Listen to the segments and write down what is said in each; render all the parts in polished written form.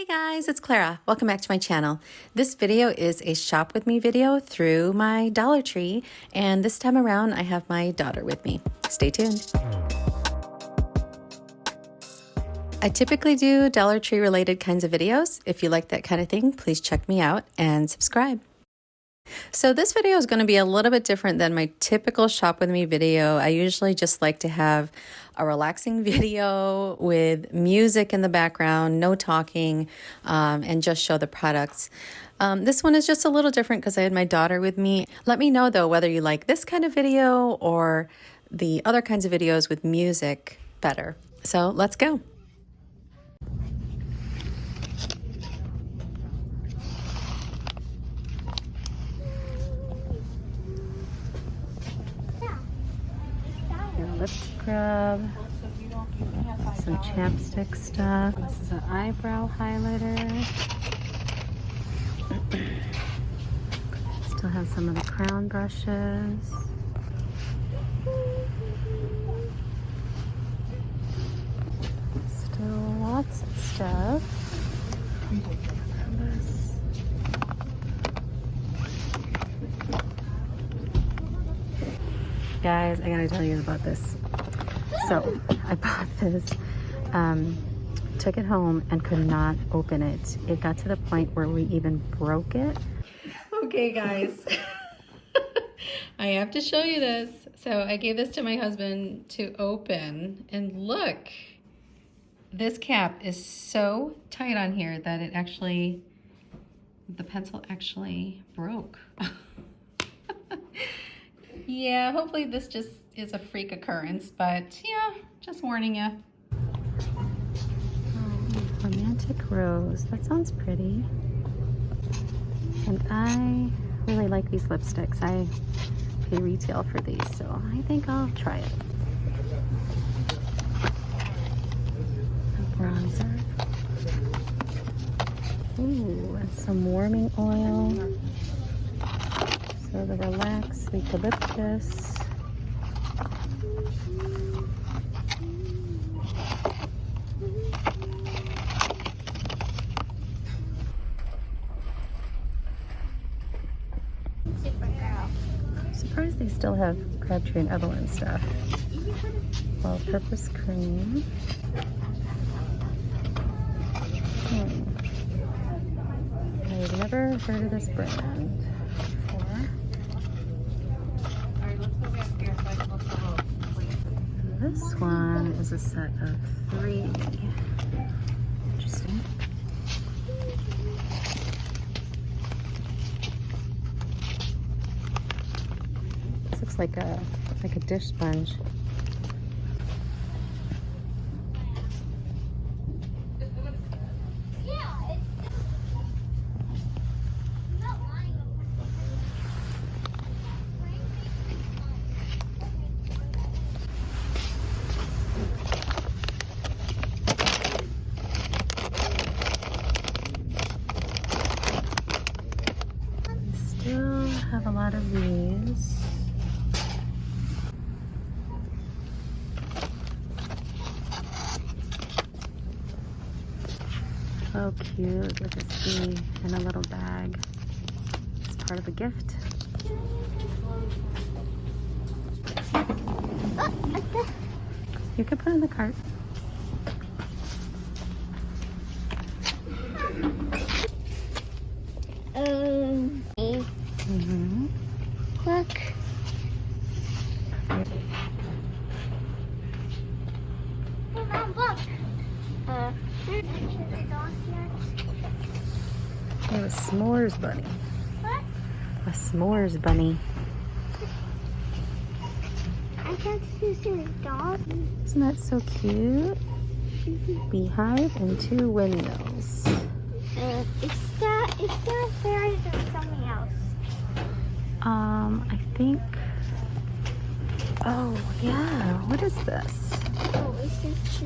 Guys, it's Clara. Welcome back to my channel. This video is a shop with me video through my Dollar Tree, and this time around I have my daughter with me. Stay tuned. I typically do Dollar Tree related kinds of videos. If you like that kind of thing, please check me out and subscribe. So this video is going to be a little bit different than my typical shop with me video. I usually just like to have a relaxing video with music in the background, no talking, and just show the products. This one is just a little different because I had my daughter with me. Let me know though whether you like this kind of video or the other kinds of videos with music better. So let's go. Lip scrub, some chapstick stuff. This is an eyebrow highlighter. Still have some of the crown brushes. Still lots of stuff. Guys, I gotta tell you about this. So I bought this, took it home and could not open it. It got to the point where we even broke it. Okay guys, I have to show you this. So I gave this to my husband to open, and look, this cap is so tight on here that it actually, the pencil actually broke. Yeah, hopefully this just is a freak occurrence, but yeah, just warning you. Oh, romantic rose, that sounds pretty. And I really like these lipsticks. I pay retail for these, so I think I'll try it. A bronzer. Ooh, and some warming oil. So the Relax Eucalyptus. I'm surprised they still have Crabtree and Evelyn stuff. All-purpose cream. I've never heard of this brand. This one is a set of 3. Interesting. This looks like a dish sponge. Have a lot of these. Oh, cute, with a C in a little bag. It's part of a gift. You can put it in the cart. Look. Look. We have a s'mores bunny. What? A s'mores bunny. I can't see the dog. Isn't that so cute? Beehive and 2 windmills. Is that fairies or something else? I think. Oh yeah. What is this? Oh, is this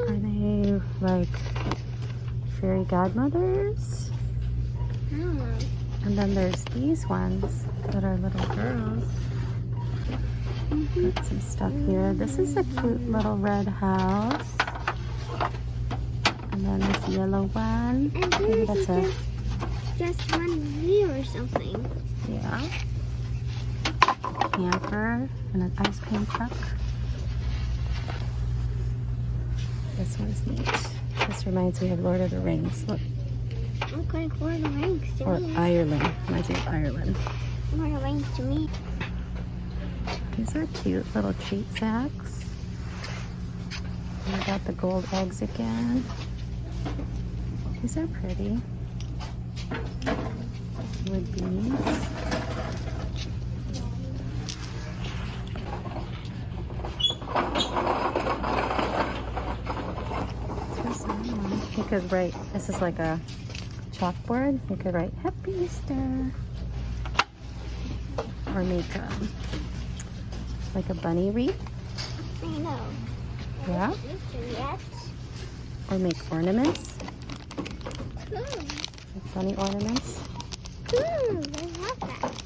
Are they like fairy godmothers? I don't know. And then there's these ones that are little girls. Got some stuff here. This is a cute little red house. And And then this yellow one. And Maybe this that's is just one wheel or something. yeah. Camper and an ice cream truck. This one's neat. This reminds me of Lord of the Rings. Look. Okay, Lord of the Rings to Or me. Ireland. Reminds me of Ireland. Lord of the Rings to me. These are cute little treat sacks. And I got the gold eggs again. These are pretty. Wood beans. You could write, this is like a chalkboard. You could write Happy Easter. Or make like a bunny wreath. I know. Yeah. Easter yet. Or make ornaments. Ooh. Like bunny ornaments. Ooh, I love that.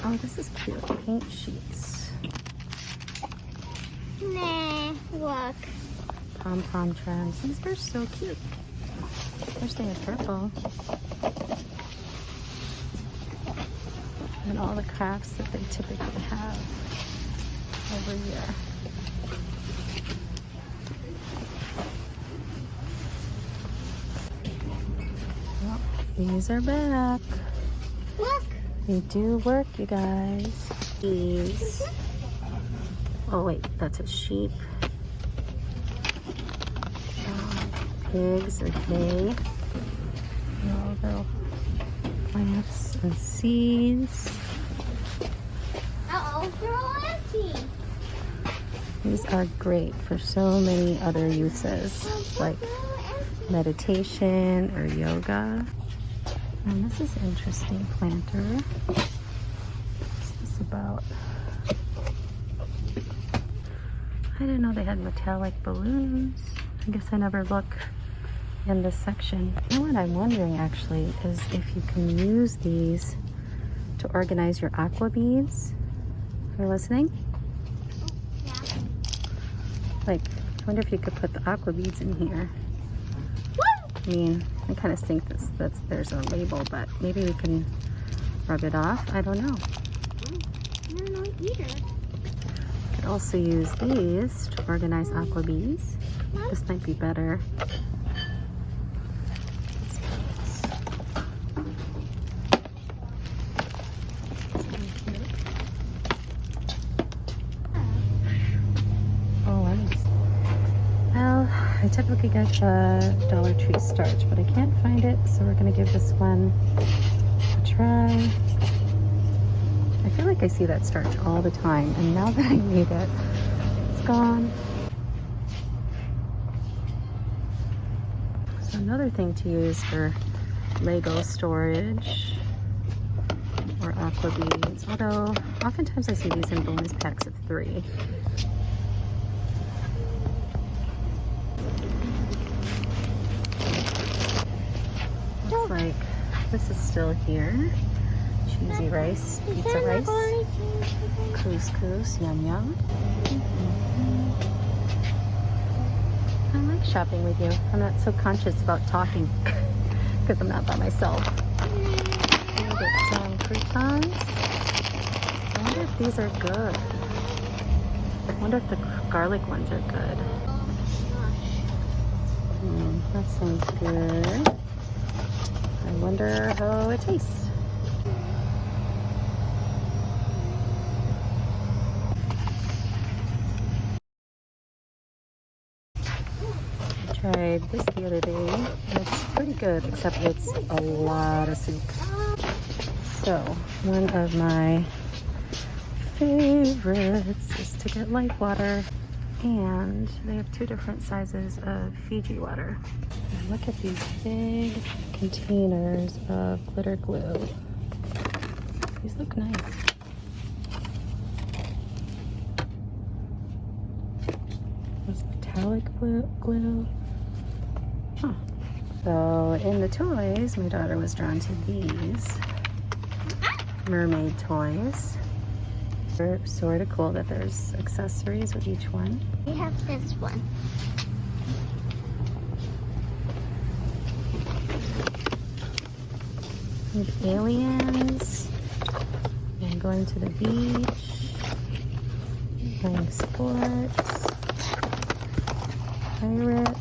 Oh, this is cute. Paint sheets. Nah, look. Pom-pom trims. These are so cute. Wish they had purple. And all the crafts that they typically have every year. Well, these are back. Look. They do work, you guys. These. Oh wait, that's a sheep. Pigs or hay. All the plants and seeds. Uh-oh, they're all empty. These are great for so many other uses, like meditation or yoga. And this is interesting planter. What's this about? I didn't know they had metallic balloons. I guess I never look in this section. You know what I'm wondering actually is if you can use these to organize your aqua beads. You're listening? Yeah. Like, I wonder if you could put the aqua beads in here. Woo! I mean, I kind of think that's there's a label, but maybe we can rub it off. I don't know. I don't know either. Could also use these to organize aqua beads. This might be better. Well, I typically get the Dollar Tree starch, but I can't find it, so we're gonna give this one a try. I feel like I see that starch all the time, and now that I need it, it's gone. So another thing to use for Lego storage or aqua beads, although oftentimes I see these in bonus packs of 3. Looks like this is still here. Cheesy rice, pizza rice, couscous, yum yum. I like shopping with you. I'm not so conscious about talking because I'm not by myself. We'll get some croutons. I wonder if these are good. I wonder if the garlic ones are good. That sounds good. I wonder how it tastes. I tried this the other day, and it's pretty good, except it's a lot of soup. So, one of my favorites is to get light water, and they have 2 different sizes of Fiji water. And look at these big containers of glitter glue. These look nice. This metallic glue. Huh. So in the toys, my daughter was drawn to these mermaid toys. They're sort of cool that there's accessories with each one. We have this one. With aliens. And going to the beach. Playing sports. Pirates.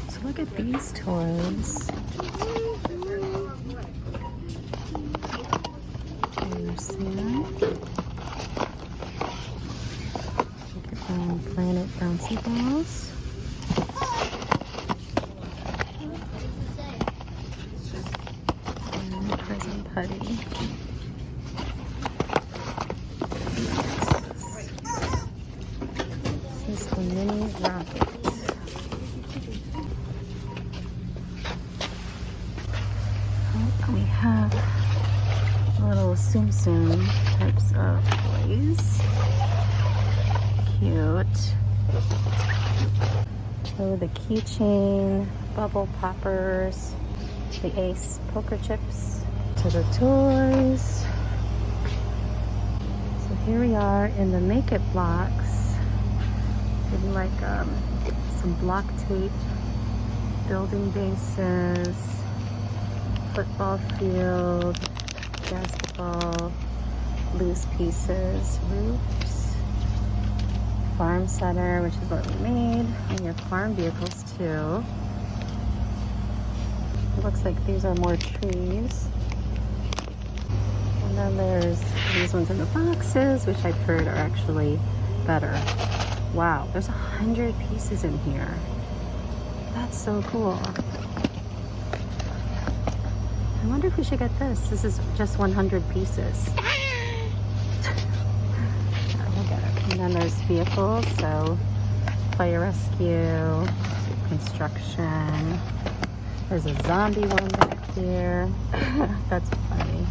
So look at these toys. There's Sam. Look at them Planet Bouncy Balls. Prison Putty. This is the mini rocket. Oh, we have little Tsum Tsum types of toys. Cute. Oh, the keychain, bubble poppers, the Ace poker chips. To the toys. So here we are in the Make It blocks. Maybe like some block tape, building bases, football field, basketball, loose pieces, roofs, farm center, which is what we made. And you have farm vehicles too. It looks like these are more trees. And then there's these ones in the boxes, which I've heard are actually better. Wow, there's 100 pieces in here. That's so cool. I wonder if we should get this. This is just 100 pieces. We'll get it. And then there's vehicles, so fire rescue, construction. There's a zombie one back here. That's funny.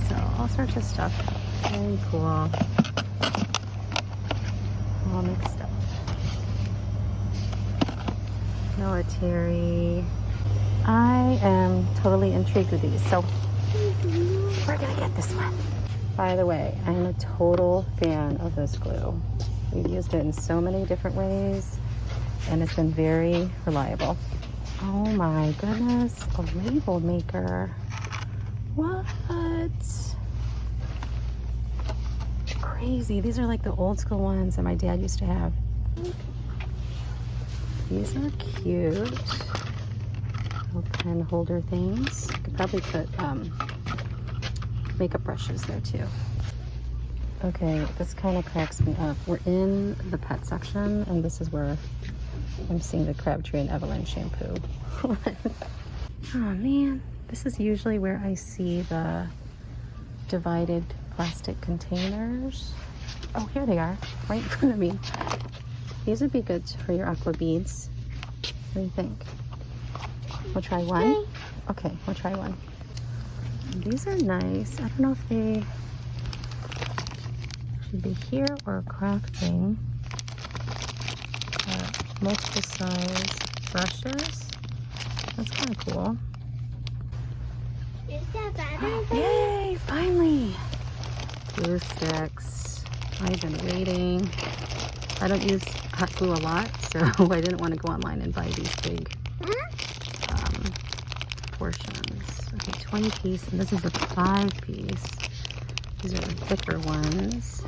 So all sorts of stuff. Very cool. All mixed up. Military. I am totally intrigued with these. So we're gonna get this one. By the way, I'm a total fan of this glue. We've used it in so many different ways and it's been very reliable. Oh my goodness, a label maker. What? Crazy. These are like the old school ones that my dad used to have. These are cute. Little pen holder things. You could probably put makeup brushes there too. Okay, this kind of cracks me up. We're in the pet section and this is where I'm seeing the Crabtree and Evelyn shampoo. Oh man, this is usually where I see the divided plastic containers. Oh, here they are, right in front of me. These would be good for your aqua beads. What do you think? We'll try one? Okay, we'll try one. These are nice. I don't know if they should be here or crafting. Multiple size brushes. That's kind of cool. Is that better? Yay, finally! Glue sticks. I've been waiting. I don't use hot glue a lot, so I didn't want to go online and buy these big portions. Okay, 20 piece, and this is a 5 piece. These are the thicker ones.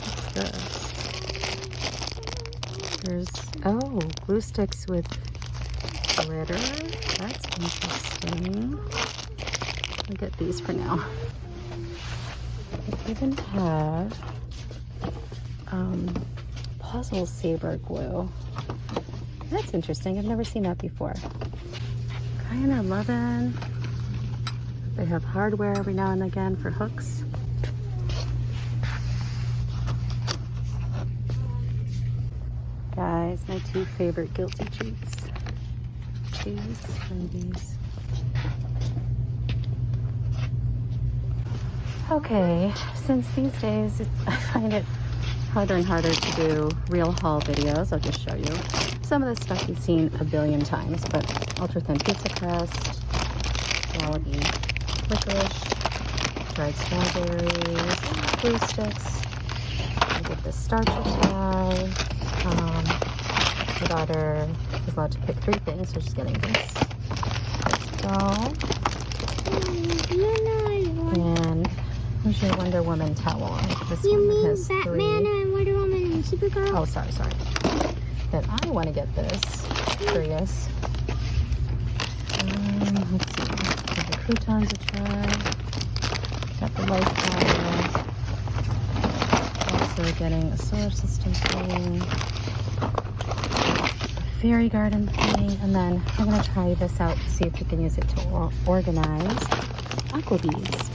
What's this? There's, oh, glue sticks with glitter. That's interesting. I'll get these for now. They even have puzzle saber glue. That's interesting. I've never seen that before. Kind of loving. They have hardware every now and again for hooks. Guys, my 2 favorite guilty treats. These and these. Okay, since these days I find it harder and harder to do real haul videos, I'll just show you. Some of this stuff you've seen a billion times, but ultra thin pizza crust, wallaby licorice, dried strawberries, glue sticks. I did the starchy try. My daughter is allowed to pick 3 things, so she's getting this doll. And here's your Wonder Woman towel. This You one mean has Batman 3. and Wonder Woman and Supergirl? Oh, sorry. Then I want to get this. Curious. Let's see. Give the croutons a try. Got the life towel. Also getting a solar system thing. A fairy garden thing. And then we're going to try this out to see if we can use it to organize aqua beads.